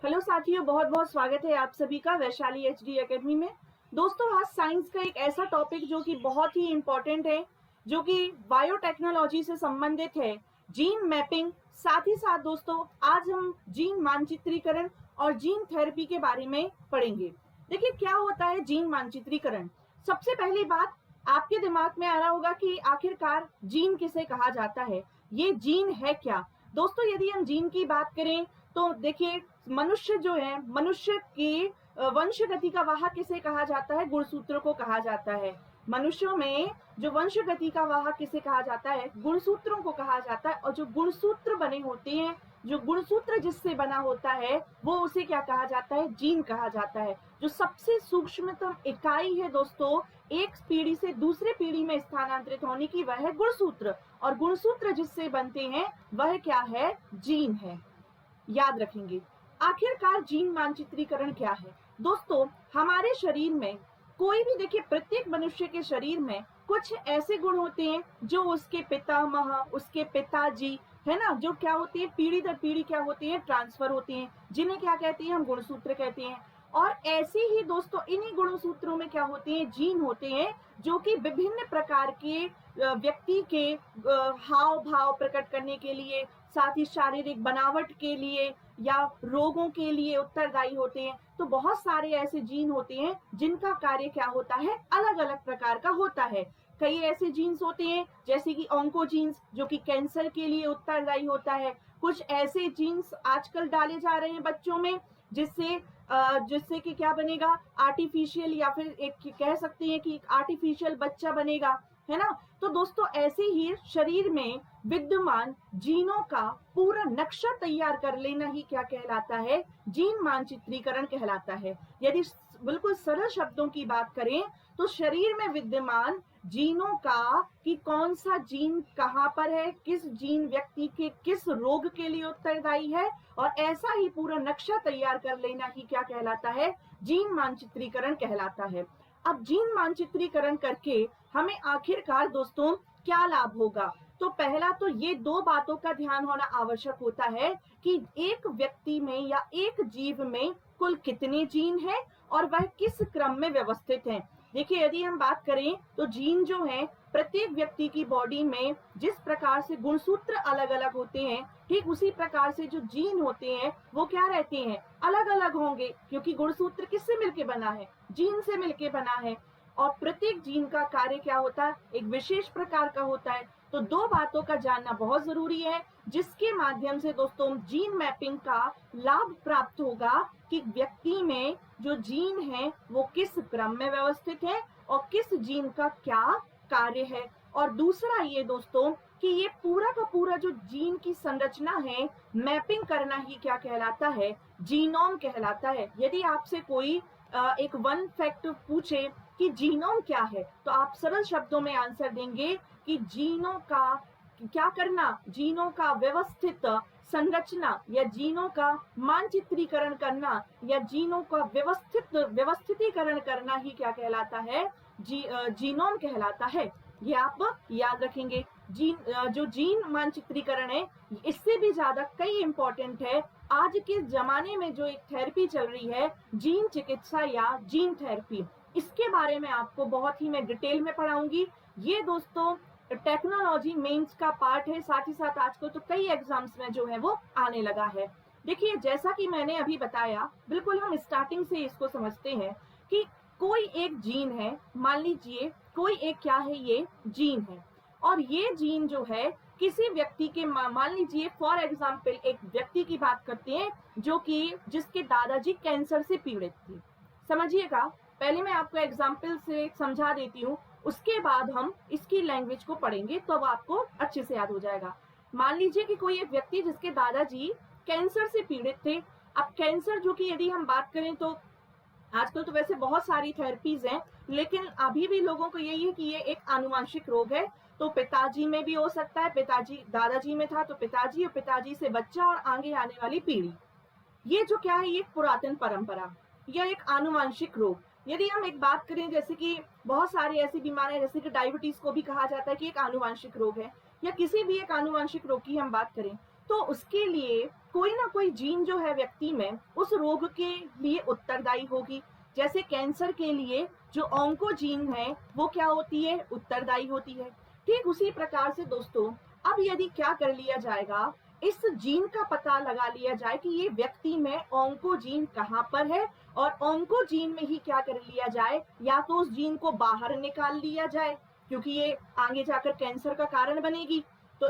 Hello साथियों, बहुत बहुत स्वागत है आप सभी का वैशाली एचडी एकेडमी में। दोस्तों, आज साइंस का एक ऐसा टॉपिक जो कि बहुत ही इम्पोर्टेंट है, जो कि बायोटेक्नोलॉजी से संबंधित है, जीन मैपिंग। साथ ही साथ दोस्तों, आज हम जीन मानचित्रीकरण और जीन थेरेपी के बारे में पढ़ेंगे। देखिए, क्या होता है जीन मानचित्रीकरण। सबसे पहली बात आपके दिमाग में आ रहा होगा कि आखिरकार जीन किसे कहा जाता है, ये जीन है क्या। दोस्तों, यदि हम जीन की बात करें तो देखिए, मनुष्य जो है, मनुष्य की वंशगति का वाहक किसे कहा जाता है, गुणसूत्र को कहा जाता है। मनुष्यों में जो वंशगति का वाहक किसे कहा जाता है, गुणसूत्रों को कहा जाता है। और जो गुणसूत्र बने होते हैं, जो गुणसूत्र जिससे बना होता है, वो उसे क्या कहा जाता है, जीन कहा जाता है। जो सबसे सूक्ष्मतम इकाई है दोस्तों, एक पीढ़ी से दूसरे पीढ़ी में स्थानांतरित होने की, वह है गुणसूत्र। और गुणसूत्र जिससे बनते हैं वह क्या है, जीन है। याद रखेंगे। आखिरकार जीन मानचित्रीकरण क्या है दोस्तों। हमारे शरीर में कोई भी, देखिए, प्रत्येक मनुष्य के शरीर में कुछ ऐसे गुण होते हैं जो उसके पितामह, उसके पिताजी, है ना, जो क्या होती है, पीढ़ी दर पीढ़ी क्या होती है, ट्रांसफर होती हैं, जिन्हें क्या कहते हैं, हम गुणसूत्र कहते हैं। और ऐसे ही दोस्तों, इन्हीं गुणसूत्रों में क्या होते हैं, जीन होते हैं, जो कि विभिन्न प्रकार के व्यक्ति के हाव भाव प्रकट करने के लिए, साथ ही शारीरिक बनावट के लिए या रोगों के लिए उत्तरदायी होते हैं। तो बहुत सारे ऐसे जीन होते हैं जिनका कार्य क्या होता है, अलग अलग प्रकार का होता है। कई ऐसे जीन्स होते हैं जैसे कि ऑन्कोजीन्स, जो कि कैंसर के लिए उत्तरदायी होता है। कुछ ऐसे जीन्स आजकल डाले जा रहे हैं बच्चों में, जिससे जिससे कि क्या बनेगा, आर्टिफिशियल, या फिर एक कह सकते हैं कि एक आर्टिफिशियल बच्चा बनेगा, है ना। तो दोस्तों, ऐसे ही शरीर में विद्यमान जीनों का पूरा नक्शा तैयार कर लेना ही क्या कहलाता है, जीन मानचित्रीकरण कहलाता है। यदि बिल्कुल सरल शब्दों की बात करें तो शरीर में विद्यमान जीनों का, कि कौन सा जीन कहां पर है, किस जीन व्यक्ति के किस रोग के लिए उत्तरदायी है, और ऐसा ही पूरा नक्शा तैयार कर लेना ही क्या कहलाता है, जीन मानचित्रीकरण कहलाता है। अब जीन मानचित्रीकरण करके हमें आखिरकार दोस्तों क्या लाभ होगा। तो पहला तो ये दो बातों का ध्यान होना आवश्यक होता है कि एक व्यक्ति में या एक जीव में कुल कितने जीन हैं और वह किस क्रम में व्यवस्थित हैं। देखिए, यदि हम बात करें तो जीन जो है, प्रत्येक व्यक्ति की बॉडी में जिस प्रकार से गुणसूत्र अलग अलग होते हैं, ठीक उसी प्रकार से जो जीन होते हैं वो क्या रहते हैं, अलग अलग होंगे, क्योंकि गुणसूत्र किससे मिलके बना है, जीन से मिलके बना है। और प्रत्येक जीन का कार्य क्या होता है, एक विशेष प्रकार का होता है। तो दो बातों का जानना बहुत जरूरी है, जिसके माध्यम से दोस्तों जीन मैपिंग का लाभ प्राप्त होगा कि व्यक्ति में जो जीन है वो किस क्रम में व्यवस्थित है और किस जीन का क्या कार्य है। और दूसरा ये दोस्तों कि ये पूरा का पूरा जो जीन की संरचना है, मैपिंग करना ही क्या कहलाता है, जीनोम कहलाता है। यदि आपसे कोई एक वन फैक्ट पूछे कि जीनोम क्या है, तो आप सरल शब्दों में आंसर देंगे कि जीनों का क्या करना, जीनों का व्यवस्थित संरचना या जीनों का मानचित्रीकरण करना या जीनों का व्यवस्थितीकरण करना ही क्या कहलाता है, जीनोम कहलाता है। ये आप याद रखेंगे। जो जीन मानचित्रीकरण है, इससे भी ज्यादा कई इंपॉर्टेंट है आज के जमाने में जो एक थेरेपी चल रही है, जीन चिकित्सा या जीन थेरेपी। इसके बारे में आपको बहुत ही मैं डिटेल में पढ़ाऊंगी। ये दोस्तों टेक्नोलॉजी मेंस का पार्ट है, साथ ही साथ आजकल तो कई एग्जाम्स में जो है वो आने लगा है। देखिए, जैसा कि मैंने अभी बताया, बिल्कुल हम स्टार्टिंग से इसको समझते हैं कि कोई एक जीन है, मान लीजिए कोई एक क्या है, ये जीन है। और ये जीन जो है किसी व्यक्ति के, मान लीजिए फॉर एग्जाम्पल एक व्यक्ति की बात करते हैं जो कि जिसके दादाजी कैंसर से पीड़ित थी। समझिएगा, पहले मैं आपको एग्जाम्पल से समझा देती हूँ, उसके बाद हम इसकी लैंग्वेज को पढ़ेंगे तो अब आपको अच्छे से याद हो जाएगा। मान लीजिए कि कोई एक व्यक्ति जिसके दादाजी कैंसर से पीड़ित थे। अब कैंसर जो कि यदि हम बात करें तो आजकल तो वैसे बहुत सारी थेरेपीज हैं, लेकिन अभी भी लोगों को यही है कि ये एक आनुवंशिक रोग है। तो पिताजी में भी हो सकता है, पिताजी दादाजी में था तो पिताजी, और पिताजी से बच्चा और आगे आने वाली पीढ़ी। ये जो क्या है, ये पुरातन परंपरा या एक आनुवंशिक रोग। यदि हम एक बात करें, जैसे कि बहुत सारी ऐसी बीमारियां, जैसे कि डायबिटीज को भी कहा जाता है कि एक आनुवंशिक रोग है, या किसी भी एक आनुवंशिक रोग की हम बात करें, तो उसके लिए कोई ना कोई जीन जो है व्यक्ति में उस रोग के लिए उत्तरदायी होगी। जैसे कैंसर के लिए जो ऑन्कोजीन है वो क्या होती है, उत्तरदायी होती है। ठीक उसी प्रकार से दोस्तों अब यदि क्या कर लिया जाएगा, इस जीन का पता लगा लिया जाए कि ये व्यक्ति में ऑन्कोजीन कहाँ पर है, और ऑन्कोजीन में ही क्या कर लिया जाए, या तो उस जीन को बाहर निकाल लिया जाए क्योंकि ये आगे जाकर कैंसर का कारण बनेगी, तो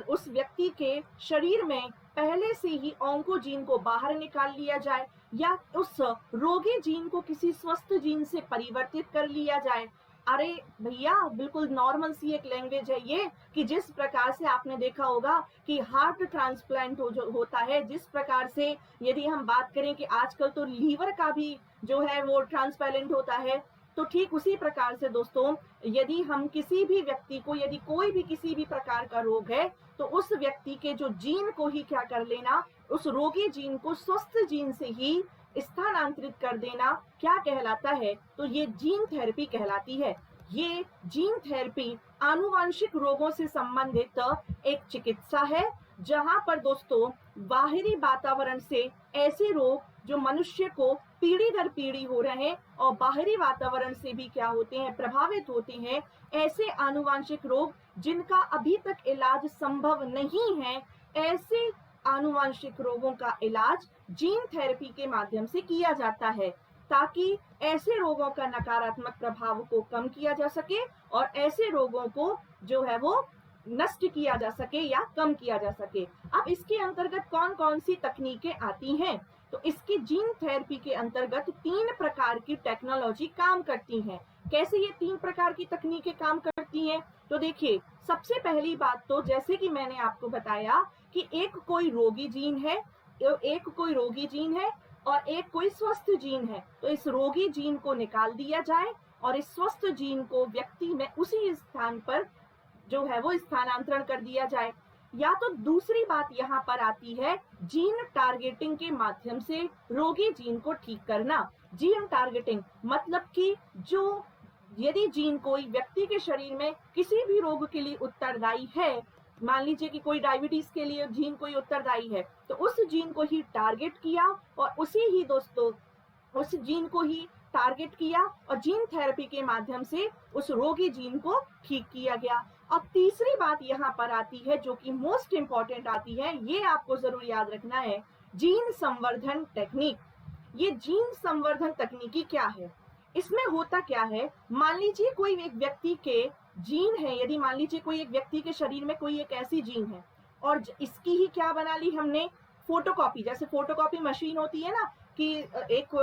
उस व्यक्ति के शरीर में पहले से ही ऑन्कोजीन को बाहर निकाल लिया जाए, या उस रोगी जीन को किसी स्वस्थ जीन से परिवर्तित कर लिया जाए। अरे भैया बिल्कुल नॉर्मल सी एक लैंग्वेज है ये, कि जिस प्रकार से आपने देखा होगा कि हार्ट ट्रांसप्लांट जो होता है, जिस प्रकार से यदि हम बात करें कि आजकल तो लीवर का भी जो है वो ट्रांसप्लांट होता है, तो ठीक उसी प्रकार से दोस्तों यदि हम किसी भी व्यक्ति को, यदि कोई भी किसी भी प्रकार का रोग है, तो उस व्यक्ति के जो जीन को ही क्या कर लेना, उस रोगी जीन को स्वस्थ जीन से ही स्थानांतरित कर देना क्या कहलाता है, तो ये जीन थेरेपी कहलाती है। ये जीन थेरेपी आनुवांशिक रोगों से संबंधित एक चिकित्सा है, जहां पर दोस्तों बाहरी वातावरण से ऐसे रोग जो मनुष्य को पीढ़ी दर पीढ़ी हो रहे हैं और बाहरी वातावरण से भी क्या होते हैं, प्रभावित होते हैं, ऐसे आनुवांशिक रोग जिनका अभी तक इलाज संभव नहीं है, ऐसे आनुवांशिक रोगों का इलाज जीन थेरेपी के माध्यम से किया जाता है, ताकि ऐसे रोगों का नकारात्मक प्रभाव को कम किया जा सके और ऐसे रोगों को जो है वो नष्ट किया जा सके या कम किया जा सके। अब इसके अंतर्गत कौन कौन सी तकनीकें आती हैं, तो इसकी जीन थेरेपी के अंतर्गत 3 प्रकार की टेक्नोलॉजी काम करती हैं। कैसे ये 3 प्रकार की तकनीकें काम करती हैं, तो देखिए सबसे पहली बात तो जैसे कि मैंने आपको बताया कि एक कोई रोगी जीन है, एक कोई रोगी जीन है और एक कोई स्वस्थ जीन है, तो इस रोगी जीन को निकाल दिया जाए और इस स्वस्थ जीन को व्यक्ति में उसी स्थान पर जो है वो स्थानांतरण कर दिया जाए। या तो दूसरी बात यहाँ पर आती है जीन टारगेटिंग के माध्यम से रोगी जीन को ठीक करना। जीन टारगेटिंग मतलब कि जो यदि जीन कोई व्यक्ति के शरीर में किसी भी रोग के लिए उत्तरदायी है, मान लीजिए कि कोई डायबिटीज के लिए जीन कोई उत्तरदायी है, तो उस जीन को ही टारगेट किया और उसी ही दोस्तों उस जीन को ही टारगेट किया और जीन थेरेपी के माध्यम से उस रोगी जीन को ठीक किया गया। अब तीसरी बात यहाँ पर आती है जो कि मोस्ट इंपॉर्टेंट आती है, ये आपको जरूर याद रखना है, जीन संवर्धन टेक्निक। ये जीन संवर्धन तकनीकी क्या है, इसमें होता क्या है, मान लीजिए कोई एक व्यक्ति के जीन है, यदि मान लीजिए कोई एक व्यक्ति के शरीर में कोई एक ऐसी जीन है और इसकी ही क्या बना ली हमने, फोटोकॉपी। जैसे फोटोकॉपी मशीन होती है ना कि एक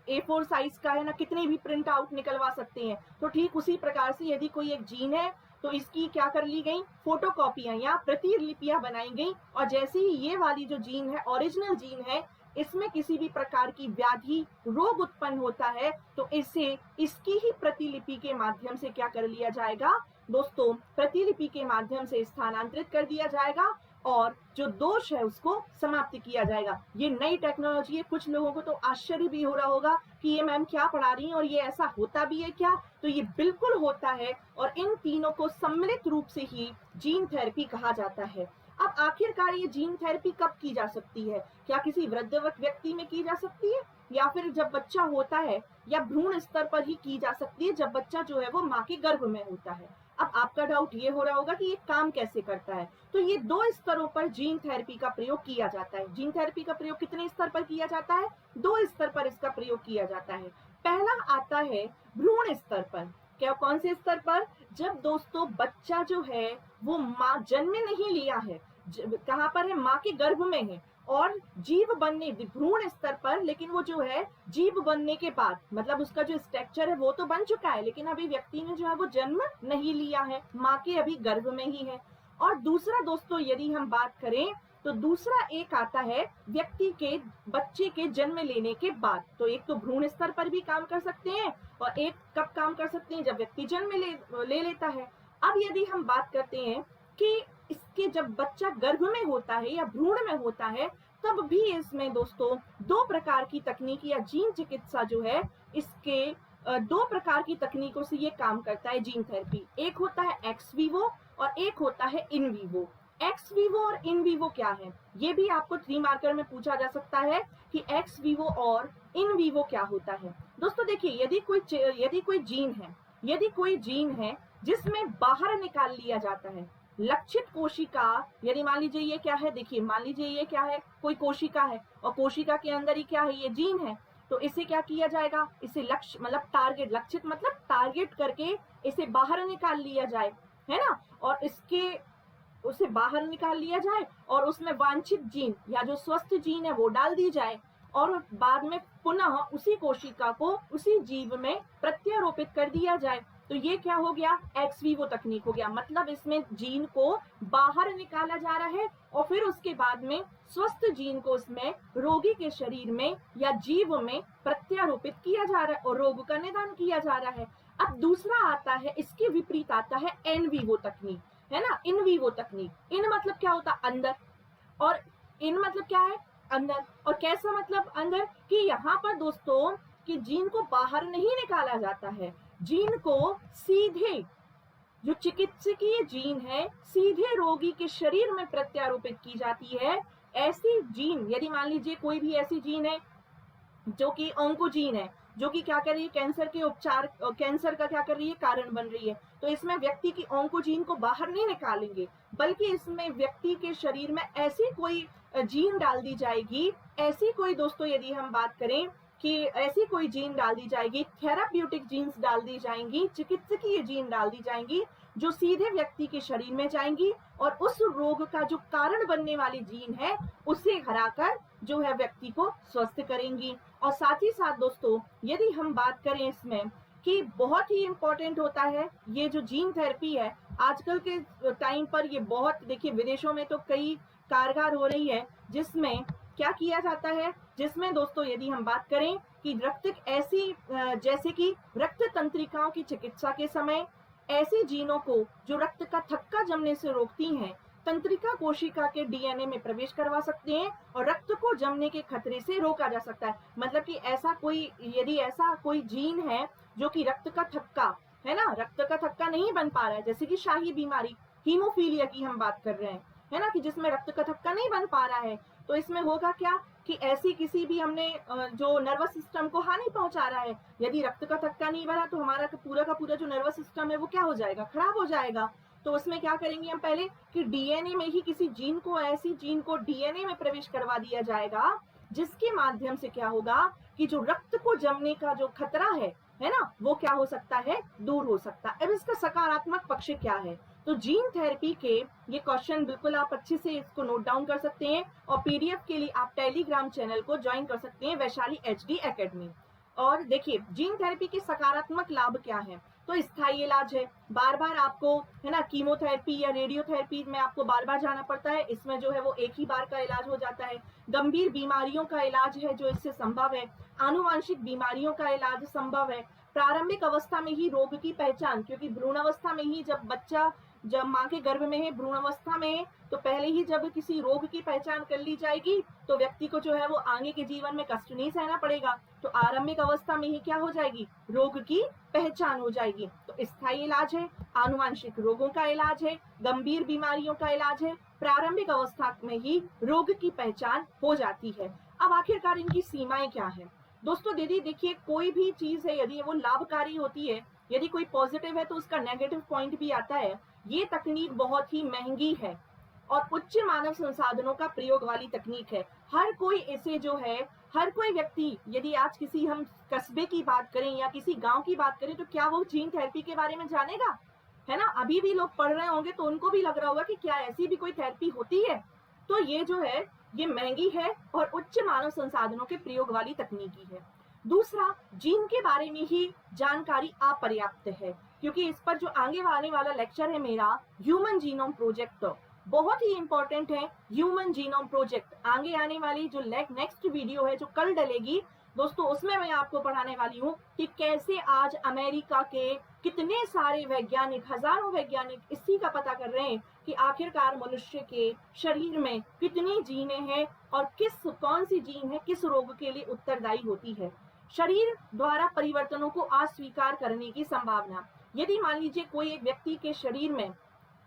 A4 साइज का है ना, कितने भी प्रिंट आउट निकलवा सकते हैं, तो ठीक उसी प्रकार से यदि कोई एक जीन है तो इसकी क्या कर ली गई, फोटोकॉपियां या प्रतिलिपियां बनाई गई, और जैसे ही ये वाली जो जीन है, ओरिजिनल जीन है, इसमें किसी भी प्रकार की व्याधि रोग उत्पन्न होता है, तो इसे इसकी ही प्रतिलिपि के माध्यम से क्या कर लिया जाएगा दोस्तों, प्रतिलिपि के माध्यम से स्थानांतरित कर दिया जाएगा और जो दोष है उसको समाप्त किया जाएगा। ये नई टेक्नोलॉजी है, कुछ लोगों को तो आश्चर्य भी हो रहा होगा कि ये मैम क्या पढ़ा रही हैं और ये ऐसा होता भी है क्या, तो ये बिल्कुल होता है और इन तीनों को सम्मिलित रूप से ही जीन थेरेपी कहा जाता है। अब आखिरकार ये जीन थेरेपी कब की जा सकती है, क्या किसी वृद्ध व्यक्ति में की जा सकती है या फिर जब बच्चा होता है, या भ्रूण स्तर पर ही की जा सकती है जब बच्चा जो है वो माँ के गर्भ में होता है। अब आपका डाउट ये हो रहा होगा कि ये काम कैसे करता है, तो ये 2 स्तरों पर जीन थेरेपी का प्रयोग किया जाता है। जीन थेरेपी का प्रयोग कितने स्तर पर किया जाता है, 2 स्तर पर इसका प्रयोग किया जाता है। पहला आता है भ्रूण स्तर पर। क्या, कौन से स्तर पर, जब दोस्तों बच्चा जो है वो माँ जन्म नहीं लिया है, कहाँ पर है, माँ के गर्भ में है और जीव बनने, भ्रूण स्तर पर, लेकिन वो जो है जीव बनने के बाद, मतलब उसका जो स्ट्रक्चर है वो तो बन चुका है, लेकिन अभी व्यक्ति ने जो है वो जन्म नहीं लिया है, माँ के अभी गर्भ में ही है। और दूसरा दोस्तों यदि हम बात करें तो दूसरा एक आता है व्यक्ति के बच्चे के जन्म लेने के बाद। तो एक तो भ्रूण स्तर पर भी काम कर सकते हैं और एक कब काम कर सकते हैं, जब व्यक्ति जन्म ले लेता है। अब यदि हम बात करते हैं कि इसके जब बच्चा गर्भ में होता है या भ्रूण में होता है, तब भी इसमें दोस्तों 2 प्रकार की तकनीक या जीन चिकित्सा जो है, इसके 2 प्रकार की तकनीकों से ये काम करता है जीन थेरेपी। एक होता है एक्स वीवो और एक होता है इन वीवो। एक्स वीवो और इन वीवो क्या है, ये भी आपको 3 मार्कर में पूछा जा सकता है कि एक्स वीवो और इन वीवो क्या होता है। दोस्तों देखिए, यदि कोई जीन है जिसमें बाहर निकाल लिया जाता है लक्षित कोशिका, यदि मान लीजिए ये क्या है, देखिए मान लीजिए ये क्या है, कोई कोशिका है और कोशिका के अंदर ही क्या है, ये जीन है, तो इसे क्या किया जाएगा, इसे लक्ष्य मतलब टारगेट, लक्षित मतलब टारगेट करके इसे बाहर निकाल लिया जाए, है ना, और उसे बाहर निकाल लिया जाए और उसमें वांछित जीन या जो स्वस्थ जीन है वो डाल दी जाए और बाद में पुनः उसी कोशिका को उसी जीव में प्रत्यारोपित कर दिया जाए। तो ये क्या हो गया, एक्स वीवो तकनीक हो गया। मतलब इसमें जीन को बाहर निकाला जा रहा है और फिर उसके बाद में स्वस्थ जीन को उसमें रोगी के शरीर में या जीव में प्रत्यारोपित किया जा रहा है और रोग का निदान किया जा रहा है। अब दूसरा आता है, इसके विपरीत आता है एन वीवो तकनीक, है ना, इन वीवो तकनीक। इन मतलब क्या होता है, अंदर, और इन मतलब क्या है, अंदर। और कैसा मतलब अंदर, कि यहाँ पर दोस्तों कि जीन को बाहर नहीं निकाला जाता है, जीन को सीधे, जो चिकित्सकीय जीन है, सीधे रोगी के शरीर में प्रत्यारोपित की जाती है। ऐसी जीन, यदि मान लीजिए कोई भी ऐसी जीन है जो कि ऑन्कोजीन है, जो कि क्या कर रही है, कैंसर के उपचार, कैंसर का क्या कर रही है, कारण बन रही है, तो इसमें व्यक्ति की ऑन्कोजीन को बाहर नहीं निकालेंगे, बल्कि इसमें व्यक्ति के शरीर में ऐसी कोई जीन डाल दी जाएगी, ऐसी कोई दोस्तों यदि हम बात करें कि ऐसी कोई जीन डाल दी जाएगी, थेराप्यूटिक जीन्स डाल दी जाएंगी, चिकित्सकीय जीन डाल दी जाएंगी, जो सीधे व्यक्ति के शरीर में जाएंगी और उस रोग का जो कारण बनने वाली जीन है उसे हराकर जो है व्यक्ति को स्वस्थ करेंगी। और साथ ही साथ दोस्तों यदि हम बात करें इसमें कि बहुत ही इंपॉर्टेंट होता है ये जो जीन थेरेपी है, आजकल के टाइम पर ये बहुत, देखिए विदेशों में तो कई कारगर हो रही है, जिसमें क्या किया जाता है, जिसमें दोस्तों यदि हम बात करें कि जैसे कि रक्त तंत्रिकाओं की चिकित्सा के समय ऐसे जीनों को जो रक्त का थक्का जमने से रोकती हैं, तंत्रिका कोशिका के डीएनए में प्रवेश करवा सकते हैं और रक्त को जमने के खतरे से रोका जा सकता है। मतलब कि यदि ऐसा कोई जीन है जो कि रक्त का थक्का, है ना, रक्त का थक्का नहीं बन पा रहा है, जैसे कि शाही बीमारी, हीमोफीलिया की हम बात कर रहे हैं, है ना, कि जिसमें रक्त का थक्का नहीं बन पा रहा है, तो इसमें होगा क्या कि ऐसी किसी भी हमने जो नर्वस सिस्टम को हानि पहुंचा रहा है, यदि रक्त का थक्का नहीं बना तो हमारा पूरा का पूरा जो नर्वस सिस्टम है वो क्या हो जाएगा, खराब हो जाएगा। तो उसमें क्या करेंगे हम पहले कि डीएनए में ही किसी जीन को, ऐसी जीन को डीएनए में प्रवेश करवा दिया जाएगा, जिसके माध्यम से क्या होगा कि जो रक्त को जमने का जो खतरा है ना, वो क्या हो सकता है, दूर हो सकता है। अब इसका सकारात्मक पक्ष क्या है, तो जीन थेरेपी के ये क्वेश्चन बिल्कुल आप अच्छे से इसको नोट डाउन कर सकते हैं और पीडीएफ के लिए आप टेलीग्राम चैनल को ज्वाइन कर सकते हैं, वैशाली एचडी एकेडमी। और देखिए जीन थेरेपी के सकारात्मक लाभ क्या है, तो स्थायी इलाज है, बार बार आपको, है ना, कीमोथेरेपी या रेडियोथेरेपी में आपको बार बार जाना पड़ता है, इसमें जो है वो एक ही बार का इलाज हो जाता है। गंभीर बीमारियों का इलाज है जो इससे संभव है, आनुवांशिक बीमारियों का इलाज संभव है, प्रारंभिक अवस्था में ही रोग की पहचान, क्योंकि भ्रूण अवस्था में ही जब माँ के गर्भ में है, भ्रूण अवस्था में है, तो पहले ही जब किसी रोग की पहचान कर ली जाएगी तो व्यक्ति को जो है वो आगे के जीवन में कष्ट नहीं सहना पड़ेगा। तो आरंभिक अवस्था में ही क्या हो जाएगी, रोग की पहचान हो जाएगी। तो स्थायी इलाज है, आनुवांशिक रोगों का इलाज है, गंभीर बीमारियों का इलाज है, प्रारंभिक अवस्था में ही रोग की पहचान हो जाती है। अब आखिरकार इनकी सीमाएं क्या है दोस्तों, दीदी देखिए कोई भी चीज है यदि वो लाभकारी होती है, यदि कोई पॉजिटिव है तो उसका नेगेटिव पॉइंट भी आता है। ये तकनीक बहुत ही महंगी है और उच्च मानव संसाधनों का प्रयोग वाली तकनीक है। हर कोई इसे जो है, हर कोई व्यक्ति, यदि आज किसी हम कस्बे की बात करें या किसी गांव की बात करें तो क्या वो जीन थेरेपी के बारे में जानेगा, है ना। अभी भी लोग पढ़ रहे होंगे तो उनको भी लग रहा होगा कि क्या ऐसी भी कोई थेरेपी होती है। तो ये जो है ये महंगी है और उच्च मानव संसाधनों के प्रयोग वाली तकनीकी है। दूसरा, जीन के बारे में ही जानकारी अपर्याप्त है, क्योंकि इस पर जो आने वाला लेक्चर है मेरा, ह्यूमन जीनोम प्रोजेक्ट, बहुत ही इंपॉर्टेंट है। ह्यूमन जीनोम प्रोजेक्ट आगे आने वाली जो नेक्स्ट वीडियो है जो कल डलेगी दोस्तों, उसमें मैं आपको पढ़ाने वाली हूँ कि कैसे आज अमेरिका के कितने सारे वैज्ञानिक, हजारों वैज्ञानिक इसी का पता कर रहे हैं कि आखिरकार मनुष्य के शरीर में कितनी जीनें हैं और कौन सी जीन है किस रोग के लिए उत्तरदायी होती है। शरीर द्वारा परिवर्तनों को अस्वीकार करने की संभावना, यदि मान लीजिए कोई एक व्यक्ति के शरीर में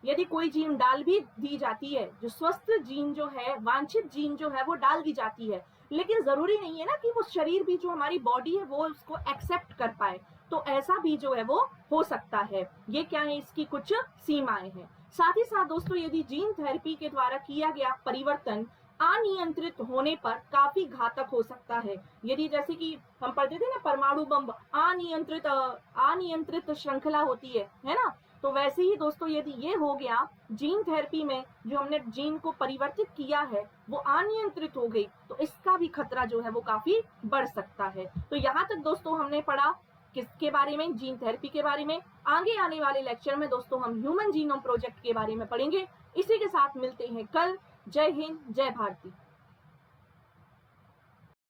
यदि कोई जीन डाल भी दी जाती है, जो स्वस्थ जीन जो है, वांछित जीन जो है वो डाल दी जाती है, लेकिन जरूरी नहीं है ना कि वो शरीर भी, जो हमारी बॉडी है वो उसको एक्सेप्ट कर पाए। तो ऐसा भी जो है वो हो सकता है। ये क्या है, इसकी कुछ सीमाएं हैं। साथ ही साथ दोस्तों, यदि जीन थेरेपी के द्वारा किया गया परिवर्तन अनियंत्रित होने पर काफी घातक हो सकता है। यदि जैसे कि हम पढ़ते थे ना, परमाणु बम अनियंत्रित श्रृंखला होती है ना, तो वैसे ही दोस्तों यदि ये हो गया जीन थेरेपी में, जो हमने जीन को परिवर्तित किया है वो अनियंत्रित हो गई, तो इसका भी खतरा जो है वो काफी बढ़ सकता है। तो यहाँ तक दोस्तों हमने पढ़ा किसके बारे में, जीन थेरेपी के बारे में। आगे आने वाले लेक्चर में दोस्तों हम ह्यूमन जीनोम प्रोजेक्ट के बारे में पढ़ेंगे। इसी के साथ मिलते हैं कल। जय हिंद, जय भारती।